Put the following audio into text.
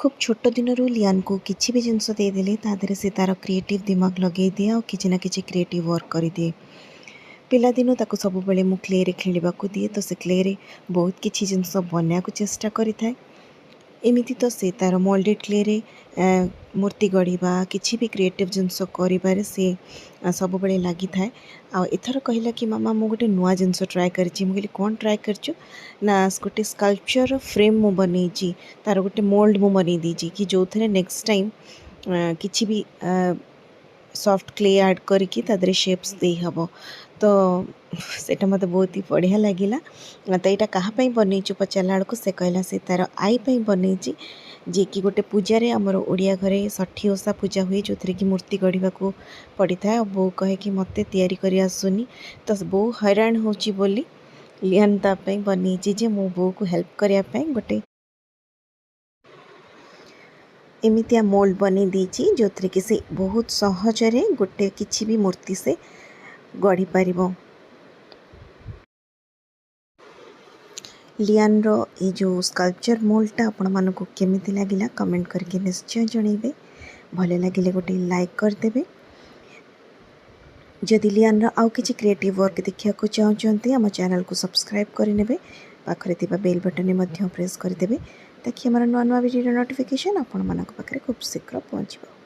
खूब छोट दिनरू लियान को किसी भी जिनस देदेले तादेले से तार क्रिएटिव दिमाग लगे दिए और किसी ना किसी क्रिएटिव वर्क कर दिए। पिलादिनू ताको सब बेले मु क्ले रे खेलिबाकू दिए तो से क्ले रे बहुत किसी जिनस बनया को चेष्टा करिथाए। एमिति तो से तार मोल्डेड क्ले रे मूर्ति गढ़ा किसी भी क्रिएटिव जिनस कर से सब बेले लगी थाए। आ एथर कहला कि मामा मु गोटे नुआ जिनस ट्राए करिछि। मु कहली कौन ट्राए करछु ना गोटे स्कल्पचर फ्रेम मु बनैछि। तार गोटे मोल्ड मु बनै देछि कि जो थे नेक्स्ट टाइम किसी भी सॉफ्ट क्ले ऐड करके तादरे शेप्स दे हबो। तो सेटा मते बहुत ही बढ़िया लगिला। तो यहाँ कहाँ बनईचु पचारा बेलू से कहला से तार आई बनईची जी कि गोटे पूजारे आमर ओडिया घरे षठी ओषा पूजा हुए जो थी कि मूर्ति गढ़ा को पड़ी था। बो कहे कि मते तैयारी करी आसुनी तो बो हैरान होची बोली लियान तापाई बनईची जे मो बो को हेल्प करने गोटे एमितिया मोल्ड बनी दीची जो थी कि से बहुत सहजरे गोटे किसी भी मूर्ति से गढ़ी पारिबो। लियान रो ये जो स्कल्पचर मोल्डटा आपण मानक केमिति लागिला कमेंट करके निश्चय जनइबे। भले लगिले गोटे लाइक करदेबे। जदि लियान रो आउ किछि क्रिएटिव वर्क देखिया को चाहउचंती हम चैनल को सब्सक्राइब करिनेबे। पाखरे थिबा बेल बटन ने मध्य प्रेस करदेबे ताकि हमर नवा नवा वीडियो नोटिफिकेशन आपण मानक पाखरे खूब शीघ्र पहुंचबो।